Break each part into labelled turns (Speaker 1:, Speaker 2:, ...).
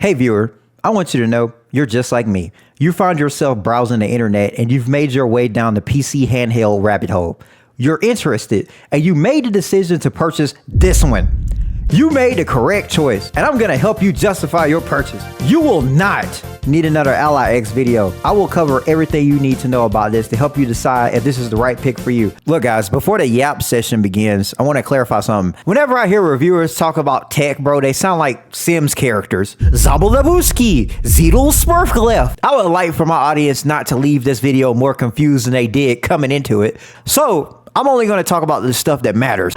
Speaker 1: Hey viewer, I want you to know you're just like me. You found yourself browsing the internet and you've made your way down the PC handheld rabbit hole. You're interested and you made the decision to purchase this one. You made the correct choice and I'm gonna help you justify your purchase. You will not need another Ally X video. I will cover everything you need to know about this to help you decide if this is the right pick for you. Look guys, before the yap session begins, I want to clarify something. Whenever I hear reviewers talk about tech, bro, they sound like Sims characters. Zabalabuski, Zedel Smurfclef. I would like for my audience not to leave this video more confused than they did coming into it. So I'm only going to talk about the stuff that matters.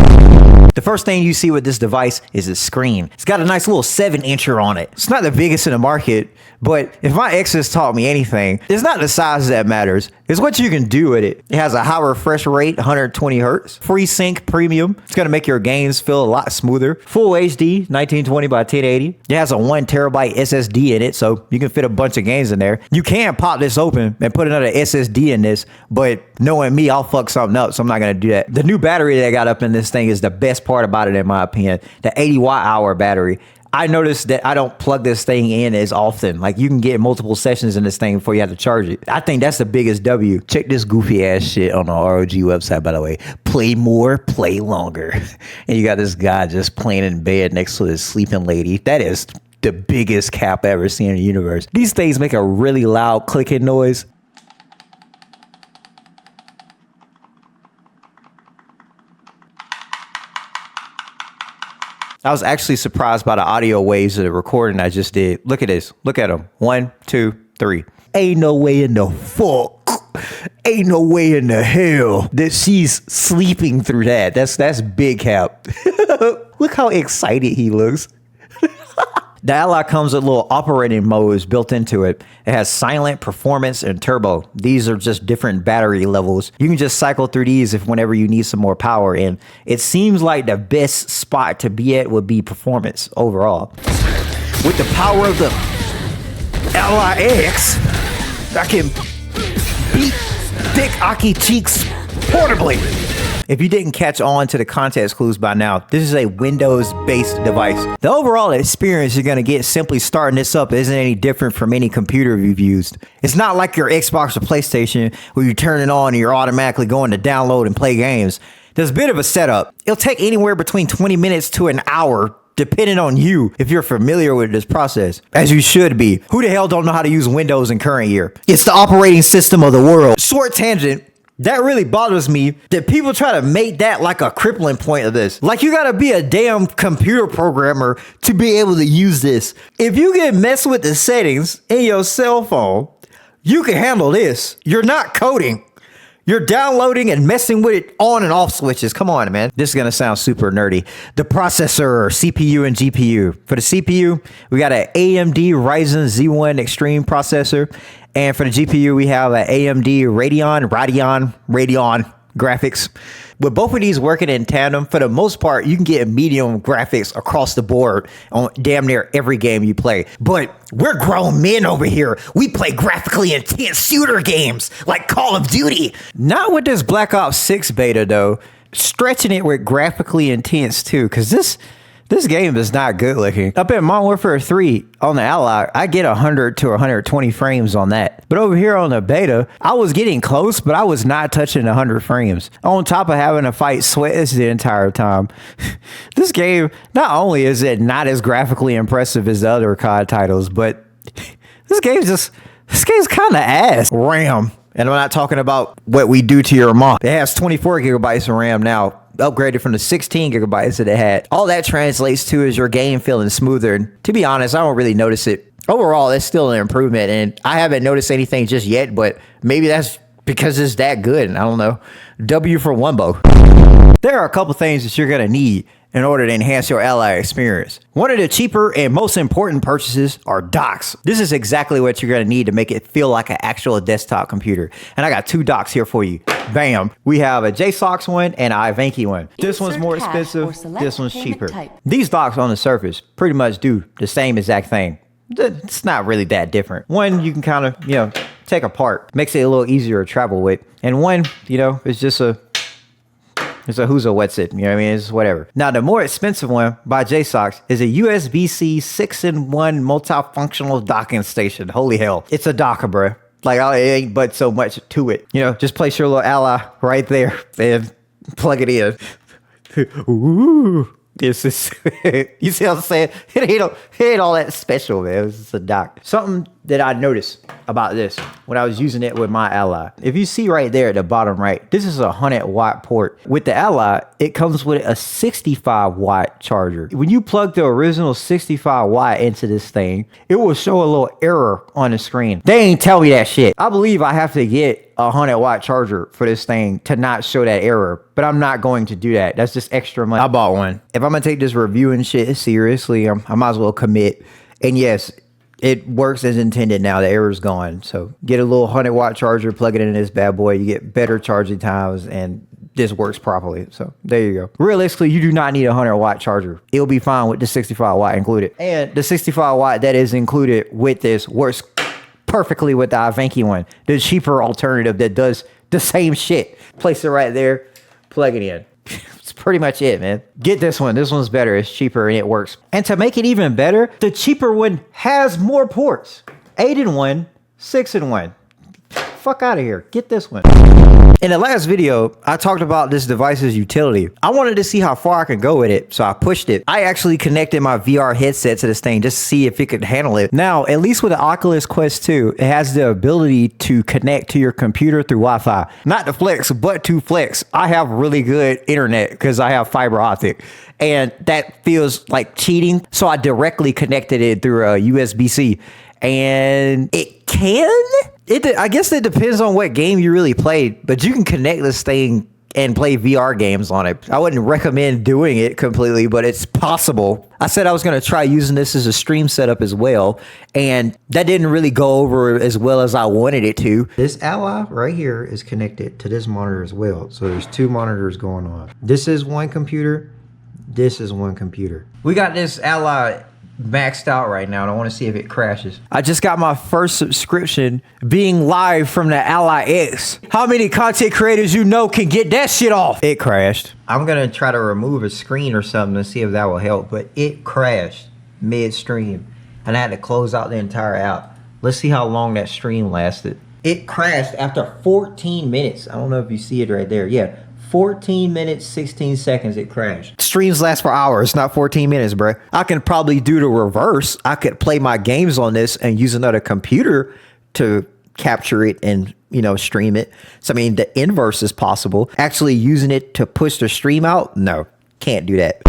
Speaker 1: The first thing you see with this device is the screen. It's got a nice little 7-incher on it. It's not the biggest in the market, but if my ex has taught me anything, it's not the size that matters. It's what you can do with it. It has a high refresh rate, 120 hertz, FreeSync Premium. It's going to make your games feel a lot smoother. Full HD, 1920 by 1080. It has a 1 terabyte SSD in it, so you can fit a bunch of games in there. You can pop this open and put another SSD in this, but knowing me, I'll fuck something up, so I'm not going to do that. The new battery that I got up in this thing is the best part about it, in my opinion. The 80 watt-hour battery. I noticed that I don't plug this thing in as often. Like, you can get multiple sessions in this thing before you have to charge it. I think that's the biggest W. Check this goofy ass shit on the ROG website, by the way. Play more, play longer. And you got this guy just playing in bed next to his sleeping lady. That is the biggest cap I ever seen in the universe. These things make a really loud clicking noise. I was actually surprised by the audio waves of the recording I just did. Look at this. Look at them. 1, 2, 3. Ain't no way in the fuck. Ain't no way in the hell that she's sleeping through that. That's big cap. Look how excited he looks. The Ally comes with little operating modes built into it. It has silent, performance, and turbo. These are just different battery levels. You can just cycle through these if whenever you need some more power. And it seems like the best spot to be at would be performance overall. With the power of the Ally X, I can beat thick Aki cheeks portably. If you didn't catch on to the context clues by now, this is a Windows-based device. The overall experience you're gonna get simply starting this up isn't any different from any computer you've used. It's not like your Xbox or PlayStation where you turn it on and you're automatically going to download and play games. There's a bit of a setup. It'll take anywhere between 20 minutes to an hour depending on you if you're familiar with this process, as you should be. Who the hell don't know how to use Windows in current year? It's the operating system of the world. Short tangent. That really bothers me that people try to make that like a crippling point of this. Like, you gotta be a damn computer programmer to be able to use this. If you get messed with the settings in your cell phone, you can handle this. You're not coding. You're downloading and messing with it on and off switches. Come on, man. This is going to sound super nerdy. The processor, CPU, and GPU. For the CPU, we got an AMD Ryzen Z1 Extreme processor. And for the GPU, we have an AMD Radeon graphics. With both of these working in tandem, for the most part, you can get medium graphics across the board on damn near every game you play. But we're grown men over here. We play graphically intense shooter games like Call of Duty. Not with this Black Ops 6 beta, though. Stretching it with graphically intense, too, because this game is not good looking. Up in Modern Warfare 3 on the Ally, I get 100 to 120 frames on that. But over here on the beta, I was getting close, but I was not touching 100 frames. On top of having to fight sweats the entire time. This game, not only is it not as graphically impressive as the other COD titles, but this game's kind of ass. RAM. And I'm not talking about what we do to your mom. It has 24 gigabytes of RAM now, upgraded from the 16 gigabytes that it had. All that translates to is your game feeling smoother. And to be honest, I don't really notice it. Overall, it's still an improvement, and I haven't noticed anything just yet, but maybe that's because it's that good. I don't know. W for Wumbo. There are a couple things that you're going to need in order to enhance your Ally experience. One of the cheaper and most important purchases are docks. This is exactly what you're gonna need to make it feel like an actual desktop computer. And I got 2 docks here for you. Bam. We have a JSOX one and an Ivanki one. This one's more expensive, this one's cheaper. These docks on the surface pretty much do the same exact thing. It's not really that different. One you can kind of, take apart. Makes it a little easier to travel with. And one, it's It's a who's a what's it. You know what I mean? It's whatever. Now, the more expensive one by JSOX is a USB-C 6-in-1 multifunctional docking station. Holy hell. It's a docker, bro. Like, it ain't but so much to it. You know, just place your little ally right there and plug it in. Ooh. This is, you see what I'm saying? It ain't all that special, man. It's just a dock. Something that I noticed about this when I was using it with my Ally. If you see right there at the bottom right, this is a 100-watt port. With the Ally, it comes with a 65-watt charger. When you plug the original 65-watt into this thing, it will show a little error on the screen. They ain't tell me that shit. I believe I have to get a 100-watt charger for this thing to not show that error, but I'm not going to do that. That's just extra money. I bought one. If I'm gonna take this review and shit seriously, I might as well commit. And yes, it works as intended now. The error's gone. So get a little 100-watt charger, plug it in this bad boy. You get better charging times, and this works properly. So there you go. Realistically, you do not need a 100-watt charger. It'll be fine with the 65-watt included. And the 65-watt that is included with this works perfectly with the Ivanki one, the cheaper alternative that does the same shit. Place it right there, plug it in. It's pretty much it, man. Get this one. This one's better. It's cheaper and it works. And to make it even better, the cheaper one has more ports. 8-in-1, 6-in-1. Fuck out of here. Get this one. In the last video, I talked about this device's utility. I wanted to see how far I could go with it, so I pushed it. I actually connected my VR headset to this thing just to see if it could handle it. Now, at least with the Oculus Quest 2, it has the ability to connect to your computer through Wi-Fi. Not to flex, but to flex. I have really good internet because I have fiber optic, and that feels like cheating. So I directly connected it through a USB-C, and it can? I guess it depends on what game you really played, but you can connect this thing and play VR games on it. I wouldn't recommend doing it completely, but it's possible. I said I was going to try using this as a stream setup as well, and that didn't really go over as well as I wanted it to. This Ally right here is connected to this monitor as well, so there's two monitors going on. This is one computer, this is one computer. We got this Ally maxed out right now, and I want to see if it crashes. I just got my first subscription being live from the Ally X. How many content creators you know can get that shit off? It crashed. I'm gonna try to remove a screen or something to see if that will help, but it crashed mid-stream and I had to close out the entire app. Let's see how long that stream lasted. It crashed after 14 minutes. I don't know if you see it right there. Yeah, 14 minutes, 16 seconds it crashed. Streams last for hours, not 14 minutes, bruh. I can probably do the reverse. I could play my games on this and use another computer to capture it and, you know, stream it. So, I mean, the inverse is possible. Actually using it to push the stream out? No, can't do that.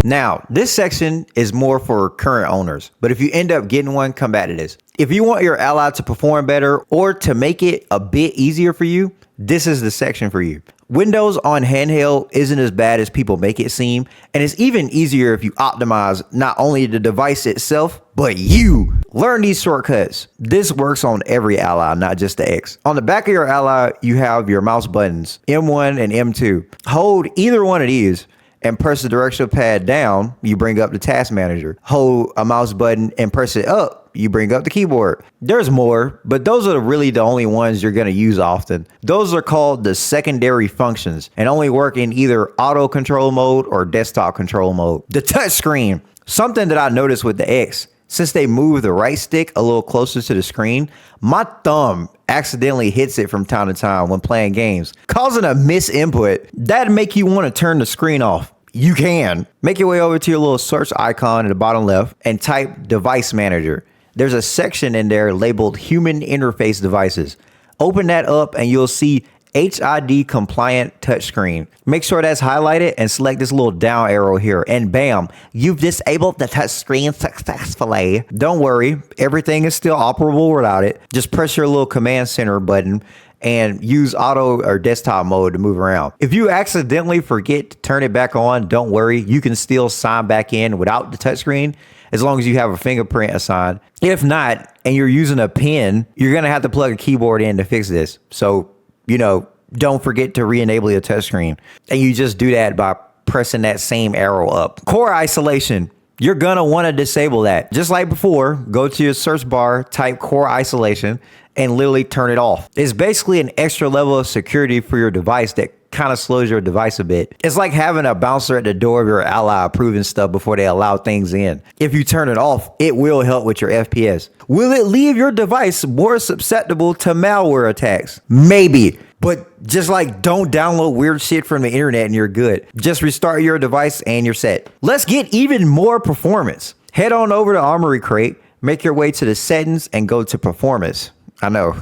Speaker 1: Now, this section is more for current owners, but if you end up getting one, come back to this. If you want your Ally to perform better or to make it a bit easier for you, this is the section for you. Windows on handheld isn't as bad as people make it seem, and it's even easier if you optimize not only the device itself, but you. Learn these shortcuts. This works on every Ally, not just the X. On the back of your Ally, you have your mouse buttons, M1 and M2. Hold either one of these and press the directional pad down, you bring up the task manager. Hold a mouse button and press it up, you bring up the keyboard. There's more, but those are really the only ones you're gonna use often. Those are called the secondary functions and only work in either auto control mode or desktop control mode. The touch screen, something that I noticed with the X, since they move the right stick a little closer to the screen, my thumb accidentally hits it from time to time when playing games, causing a misinput. That'd make you want to turn the screen off. You can. Make your way over to your little search icon at the bottom left and type Device Manager. There's a section in there labeled Human Interface Devices. Open that up and you'll see HID compliant touchscreen. Make sure that's highlighted and select this little down arrow here, and bam, you've disabled the touchscreen successfully. Don't worry, everything is still operable without it. Just press your little command center button and use auto or desktop mode to move around. If you accidentally forget to turn it back on, don't worry, you can still sign back in without the touchscreen as long as you have a fingerprint assigned. If not, and you're using a pen, you're gonna have to plug a keyboard in to fix this. So, you know, don't forget to re-enable your touchscreen. And you just do that by pressing that same arrow up. Core isolation. You're gonna want to disable that. Just like before, go to your search bar, type core isolation, and literally turn it off. It's basically an extra level of security for your device that kind of slows your device a bit. It's like having a bouncer at the door of your ally approving stuff before they allow things in. If you turn it off, it will help with your FPS. Will it leave your device more susceptible to malware attacks? Maybe. But just like don't download weird shit from the internet and you're good. Just restart your device and you're set. Let's get even more performance. Head on over to Armory Crate, make your way to the settings and go to performance. I know.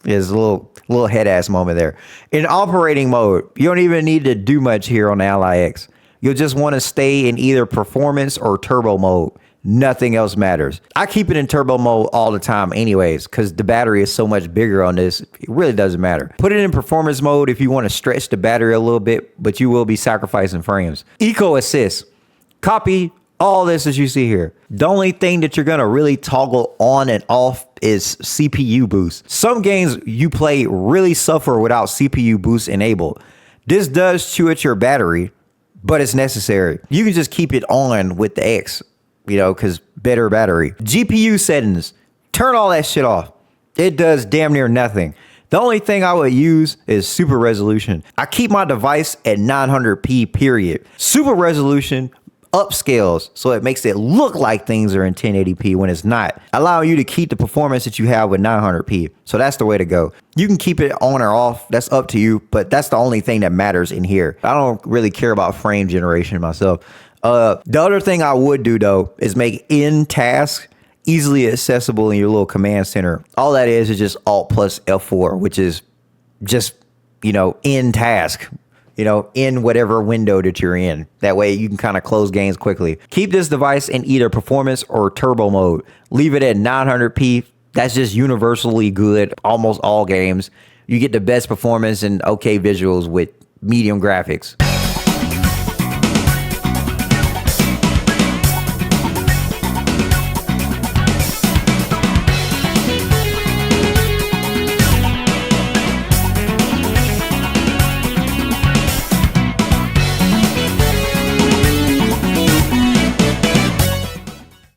Speaker 1: There's a little head ass moment there. In operating mode, you don't even need to do much here on the Ally X. You'll just want to stay in either performance or turbo mode. Nothing else matters. I keep it in turbo mode all the time anyways, because the battery is so much bigger on this. It really doesn't matter. Put it in performance mode if you want to stretch the battery a little bit, but you will be sacrificing frames. Eco Assist. Copy all this as you see here. The only thing that you're going to really toggle on and off is CPU boost. Some games you play really suffer without CPU boost enabled. This does chew at your battery, but it's necessary. You can just keep it on with the X, you know, because better battery. GPU settings, turn all that shit off. It does damn near nothing. The only thing I would use is super resolution. I keep my device at 900p period. Super resolution upscales, so it makes it look like things are in 1080p when it's not, allowing you to keep the performance that you have with 900p. So that's the way to go. You can keep it on or off, that's up to you, but that's the only thing that matters in here. I don't really care about frame generation myself. The other thing I would do though is make in task easily accessible in your little command center. All that is just Alt plus F4, which is just, you know, in task. You know, in whatever window that you're in. That way you can kind of close games quickly. Keep this device in either performance or turbo mode. Leave it at 900p. That's just universally good. Almost all games. You get the best performance and okay visuals with medium graphics.